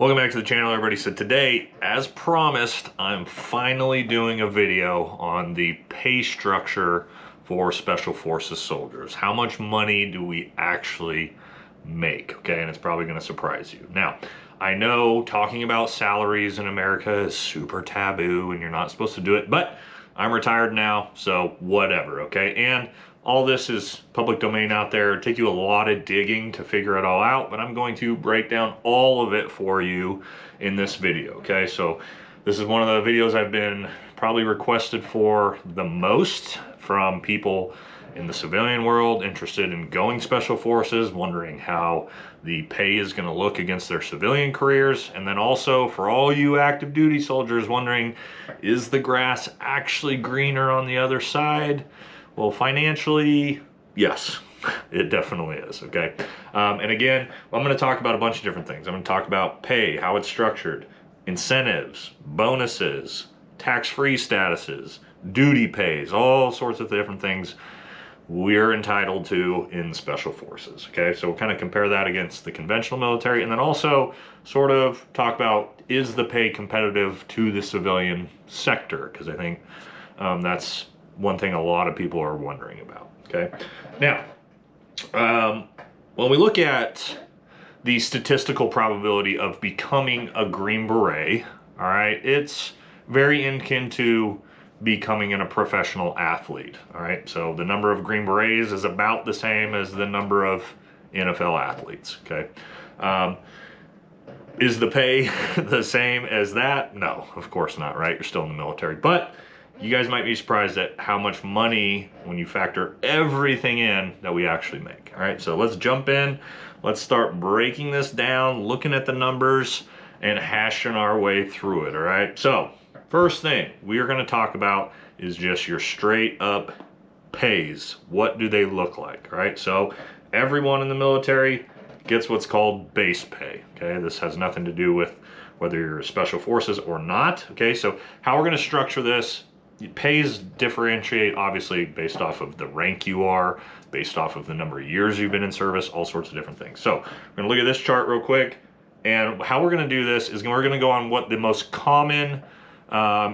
Welcome back to the channel, everybody. So today, as promised, I'm finally doing a video on the pay structure for Special Forces soldiers. How much money do we actually make? Okay, and it's probably going to surprise you. Now, I know talking about salaries in America is super taboo and you're not supposed to do it, but I'm retired now, so whatever, okay? And all this is public domain out there. It'll take you a lot of digging to figure it all out, but I'm going to break down all of it for you in this video, okay? So this is one of the videos I've been probably requested for the most from people in the civilian world interested in going Special Forces, wondering how the pay is going to look against their civilian careers, and then also for all you active duty soldiers wondering, is the grass actually greener on the other side? Well, financially, yes, it definitely is, okay? And again, I'm going to talk about a bunch of different things. I'm going to talk about pay, how it's structured, incentives, bonuses, tax-free statuses, duty pays, all sorts of different things we're entitled to in Special Forces, okay? So we'll kind of compare that against the conventional military, and then also sort of talk about, is the pay competitive to the civilian sector? Because I think that's one thing a lot of people are wondering about, okay? Now, when we look at the statistical probability of becoming a Green Beret, all right, it's very akin to becoming a professional athlete, all right? So the number of Green Berets is about the same as the number of NFL athletes, okay? Is the pay the same as that? No, of course not, right? You're still in the military, but you guys might be surprised at how much money, when you factor everything in, that we actually make. All right, so let's jump in. Let's start breaking this down, looking at the numbers, and hashing our way through it, all right? So, first thing we are going to talk about is just your straight up pays. What do they look like, all right? So, everyone in the military gets what's called base pay, okay? This has nothing to do with whether you're Special Forces or not, okay? So, how we're going to structure this, pays differentiate obviously based off of the rank you are, based off of the number of years you've been in service, all sorts of different things. So we're gonna look at this chart real quick, and how we're gonna do this is we're gonna go on what the most common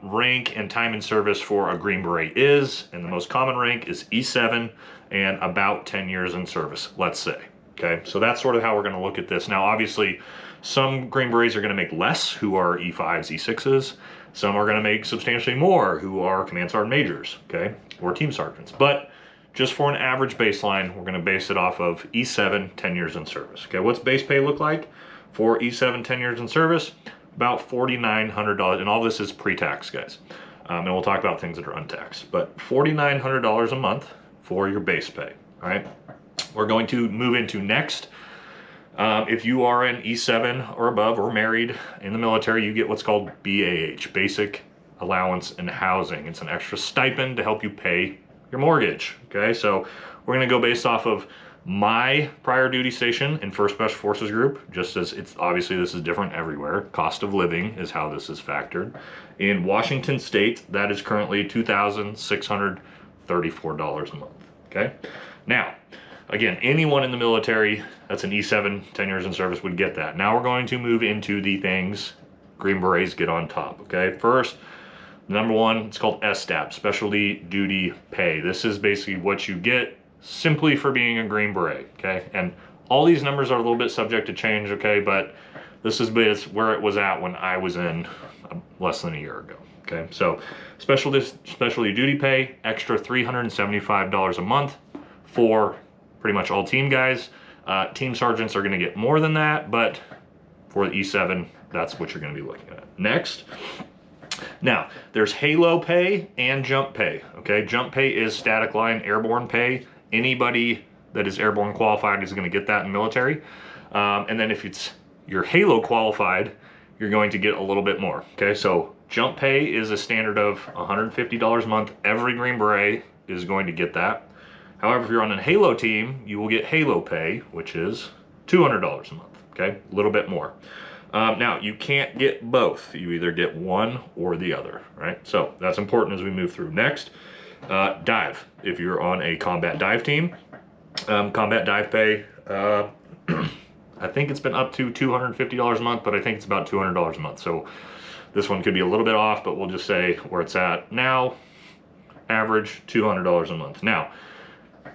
rank and time in service for a Green Beret is, and the most common rank is E7 and about 10 years in service, let's say. Okay, so that's sort of how we're gonna look at this. Now obviously some Green Berets are gonna make less who are E5s, E6s. Some are going to make substantially more who are command sergeant majors, okay, or team sergeants. But just for an average baseline, we're going to base it off of E7, 10 years in service. Okay, what's base pay look like for E7, 10 years in service? About $4,900, and all this is pre-tax, guys. And we'll talk about things that are untaxed. But $4,900 a month for your base pay, all right? We're going to move into next. If you are an E7 or above or married in the military, you get what's called BAH, Basic Allowance and Housing. It's an extra stipend to help you pay your mortgage, okay? So we're gonna go based off of my prior duty station in 1st Special Forces Group, just as it's obviously this is different everywhere. Cost of living is how this is factored. In Washington State, that is currently $2,634 a month, okay? Now, again, anyone in the military that's an E7, 10 years in service would get that. Now we're going to move into the things Green Berets get on top, okay? First, number one, it's called SDAP, Specialty Duty Pay. This is basically what you get simply for being a Green Beret, okay? And all these numbers are a little bit subject to change, okay? But this is where it was at when I was in less than a year ago, okay? So Specialty Duty Pay, extra $375 a month for pretty much all team guys. Team sergeants are going to get more than that, but for the E7, that's what you're going to be looking at. Next, now there's halo pay and jump pay. Okay, jump pay is static line airborne pay. Anybody that is airborne qualified is going to get that in the military. And then if you're halo qualified, you're going to get a little bit more. Okay, so jump pay is a standard of $150 a month. Every Green Beret is going to get that. However, if you're on a Halo team, you will get Halo pay, which is $200 a month, okay? A little bit more. Now, you can't get both. You either get one or the other, right? So that's important as we move through. Next, dive. If you're on a combat dive team, combat dive pay, I think it's been up to $250 a month, but I think it's about $200 a month. So this one could be a little bit off, but we'll just say where it's at now, average $200 a month. Now,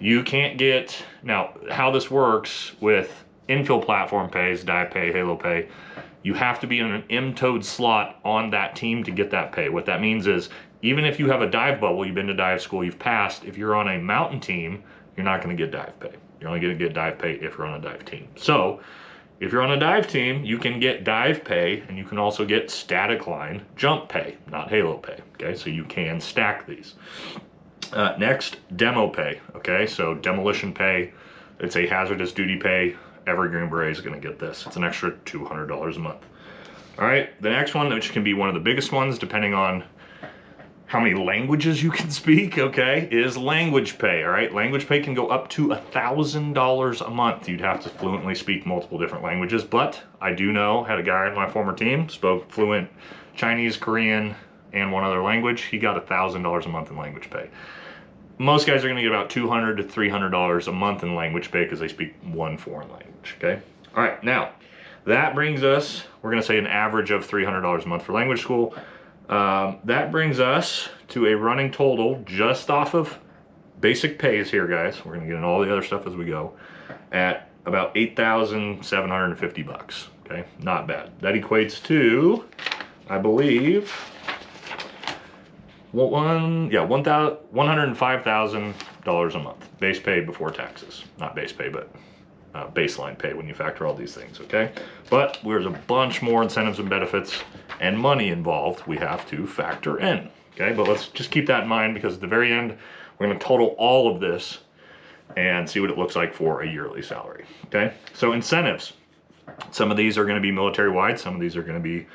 you can't get, now how this works with infill platform pays, dive pay, halo pay, you have to be in an M-toed slot on that team to get that pay. What that means is, even if you have a dive bubble, you've been to dive school, you've passed, if you're on a mountain team, you're not gonna get dive pay. You're only gonna get dive pay if you're on a dive team. So, if you're on a dive team, you can get dive pay, and you can also get static line jump pay, not halo pay, okay? So you can stack these. Next, demo pay, okay? So demolition pay, it's a hazardous duty pay. Every Green Beret is gonna get this. It's an extra $200 a month. All right, the next one, which can be one of the biggest ones, depending on how many languages you can speak, okay, is language pay, all right? Language pay can go up to $1,000 a month. You'd have to fluently speak multiple different languages, but I do know, had a guy on my former team, spoke fluent Chinese, Korean, and one other language. He got $1,000 a month in language pay. Most guys are gonna get about $200 to $300 a month in language pay because they speak one foreign language, okay? All right, now, that brings us, we're gonna say an average of $300 a month for language school. That brings us to a running total just off of basic pays here, guys. We're gonna get into all the other stuff as we go, at about 8,750 bucks. Okay, not bad. That equates to, I believe, $105,000 a month. Base pay before taxes. Not base pay, but baseline pay when you factor all these things, okay? But there's a bunch more incentives and benefits and money involved we have to factor in, okay? But let's just keep that in mind, because at the very end, we're gonna total all of this and see what it looks like for a yearly salary, okay? So incentives. Some of these are gonna be military-wide, some of these are gonna be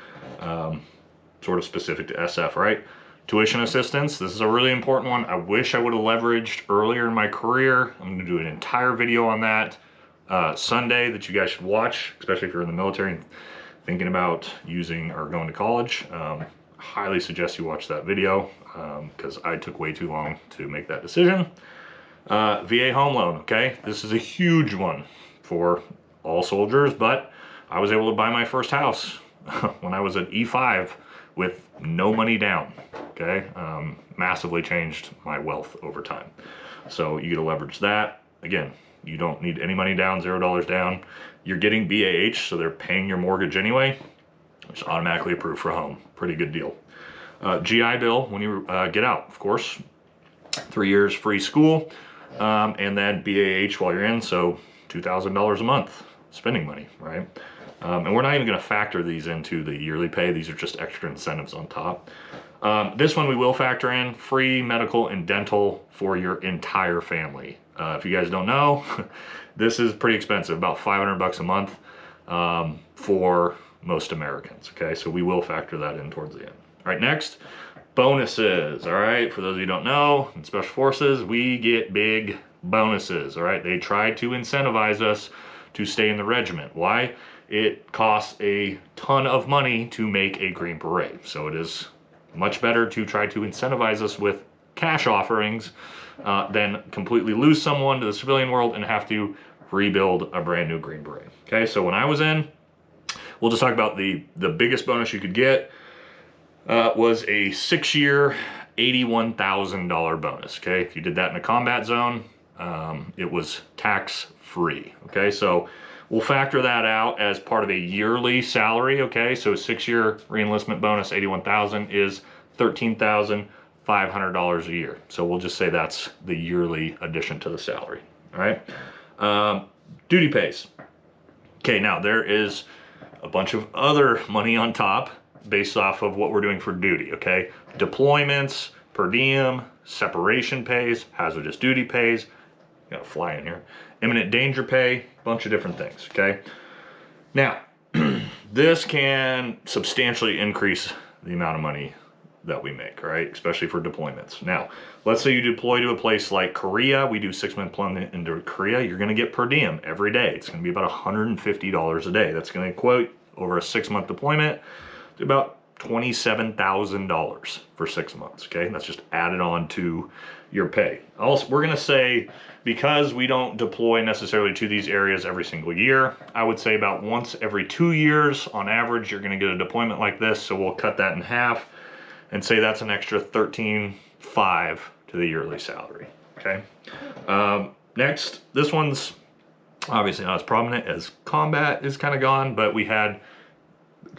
sort of specific to SF, right? Tuition assistance, this is a really important one. I wish I would have leveraged earlier in my career. I'm gonna do an entire video on that Sunday that you guys should watch, especially if you're in the military and thinking about using or going to college. Highly suggest you watch that video because I took way too long to make that decision. VA home loan, okay? This is a huge one for all soldiers, but I was able to buy my first house when I was at E5 with no money down, okay? Massively changed my wealth over time. So you get to leverage that. Again, you don't need any money down, $0 down. You're getting BAH, so they're paying your mortgage anyway, which is automatically approved for a home. Pretty good deal. GI Bill when you get out, of course. 3 years free school, and then BAH while you're in, so $2,000 a month spending money, right? And we're not even gonna factor these into the yearly pay. These are just extra incentives on top. This one we will factor in, free medical and dental for your entire family. If you guys don't know, this is pretty expensive, about 500 bucks a month for most Americans, okay? So we will factor that in towards the end. All right, next, bonuses, all right? For those of you who don't know, in Special Forces, we get big bonuses, all right? They try to incentivize us to stay in the regiment. Why? It costs a ton of money to make a Green Beret. So it is much better to try to incentivize us with cash offerings than completely lose someone to the civilian world and have to rebuild a brand new Green Beret. Okay, so when I was in, we'll just talk about the biggest bonus you could get was a 6-year, $81,000 bonus. Okay, if you did that in a combat zone, it was tax-free. Okay, so we'll factor that out as part of a yearly salary. Okay, so 6-year reenlistment bonus, $81,000 is $13,500 a year. So we'll just say that's the yearly addition to the salary. All right, duty pays. Okay, now there is a bunch of other money on top based off of what we're doing for duty. Okay, deployments, per diem, separation pays, hazardous duty pays. Got to fly in here. Imminent danger pay, bunch of different things, okay? Now, this can substantially increase the amount of money that we make, right? Especially for deployments. Now, let's say you deploy to a place like Korea. We do 6-month deployment into Korea. You're gonna get per diem every day. It's gonna be about $150 a day. That's gonna equate over a 6-month deployment to about $27,000 for 6 months. Okay, that's just added on to your pay. Also, we're gonna say, because we don't deploy necessarily to these areas every single year, I would say about once every 2 years on average you're gonna get a deployment like this. So we'll cut that in half and say that's an extra $13,500 to the yearly salary. Okay. Next, this one's obviously not as prominent as combat is kind of gone, but we had,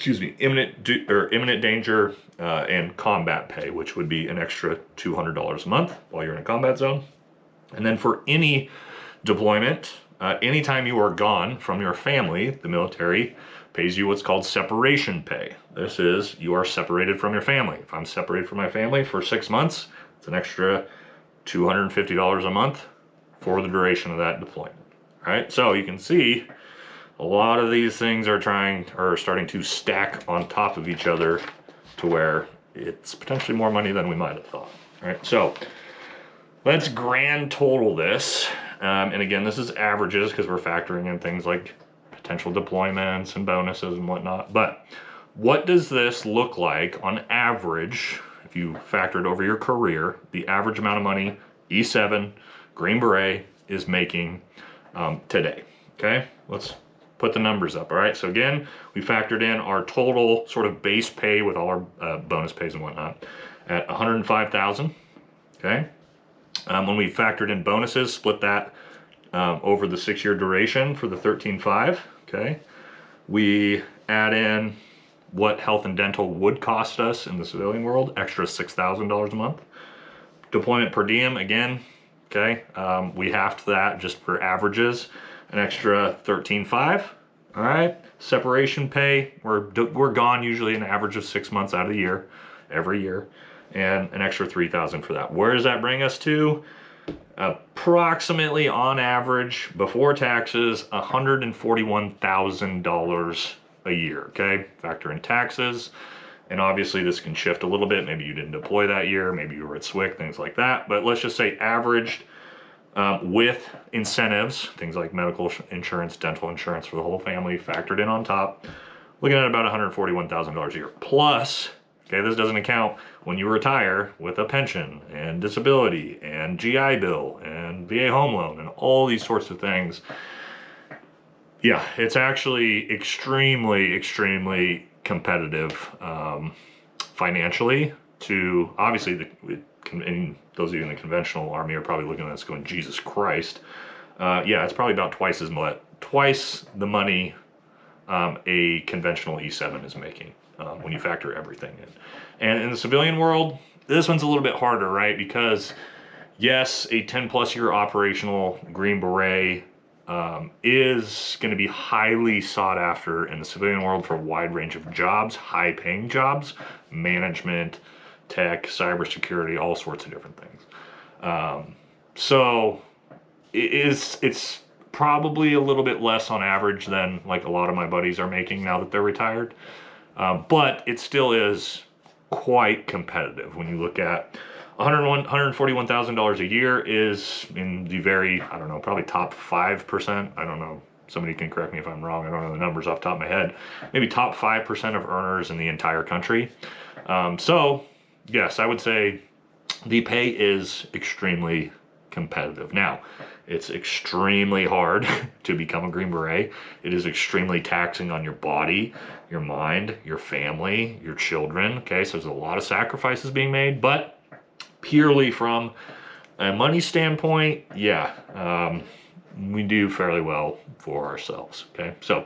imminent danger and combat pay, which would be an extra $200 a month while you're in a combat zone. And then for any deployment, anytime you are gone from your family, the military pays you what's called separation pay. This is, you are separated from your family. If I'm separated from my family for 6 months, it's an extra $250 a month for the duration of that deployment. All right, so you can see a lot of these things are starting to stack on top of each other to where it's potentially more money than we might have thought. All right, so let's grand total this. And again, this is averages because we're factoring in things like potential deployments and bonuses and whatnot. But what does this look like on average if you factored over your career, the average amount of money E7 Green Beret is making today? Okay, let's put the numbers up. All right, so again, we factored in our total sort of base pay with all our bonus pays and whatnot at $105,000. Okay, when we factored in bonuses, split that over the 6-year duration for the 13.5. Okay, we add in what health and dental would cost us in the civilian world, extra $6,000 a month. Deployment per diem, again, okay, we halved that just for averages, an extra $13.5. All right, separation pay, we're gone usually an average of 6 months out of the year, every year, and an extra $3,000 for that. Where does that bring us to? Approximately on average, before taxes, $141,000 a year, okay? Factor in taxes, and obviously this can shift a little bit. Maybe you didn't deploy that year, maybe you were at SWIC, things like that. But let's just say averaged with incentives, things like medical insurance, dental insurance for the whole family factored in on top, looking at about $141,000 a year. Plus, okay, this doesn't account when you retire with a pension and disability and GI Bill and VA home loan and all these sorts of things. Yeah, it's actually extremely, extremely competitive financially to, obviously, and those of you in the conventional Army are probably looking at this going, Jesus Christ. Yeah, it's probably about twice the money a conventional E7 is making when you factor everything in. And in the civilian world, this one's a little bit harder, right? Because yes, a 10+ year operational Green Beret is going to be highly sought after in the civilian world for a wide range of jobs, high paying jobs, management, tech, cybersecurity, all sorts of different things. So it's probably a little bit less on average than like a lot of my buddies are making now that they're retired. But it still is quite competitive. When you look at $141,000 a year is in the very, I don't know, probably top 5%. I don't know. Somebody can correct me if I'm wrong. I don't know the numbers off the top of my head. Maybe top 5% of earners in the entire country. So yes, I would say the pay is extremely competitive. Now, it's extremely hard to become a Green Beret. It is extremely taxing on your body, your mind, your family, your children. Okay, so there's a lot of sacrifices being made, but purely from a money standpoint, yeah, we do fairly well for ourselves. Okay, so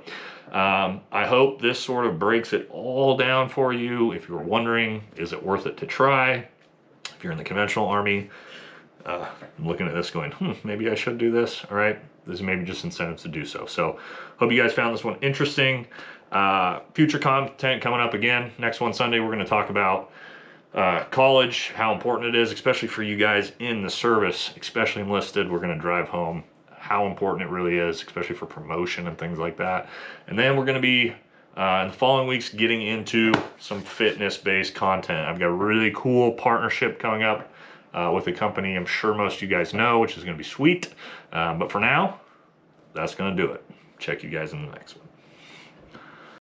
I hope this sort of breaks it all down for you. If you're wondering, is it worth it to try? If you're in the conventional Army, I'm looking at this going, maybe I should do this. All right, this is maybe just incentives to do so. So hope you guys found this one interesting. Future content coming up again. Next one Sunday, we're going to talk about college, how important it is, especially for you guys in the service, especially enlisted. We're going to drive home how important it really is, especially for promotion and things like that. And then we're going to be in the following weeks getting into some fitness-based content. I've got a really cool partnership coming up with a company I'm sure most of you guys know, which is going to be sweet. But for now, that's going to do it. Check you guys in the next one.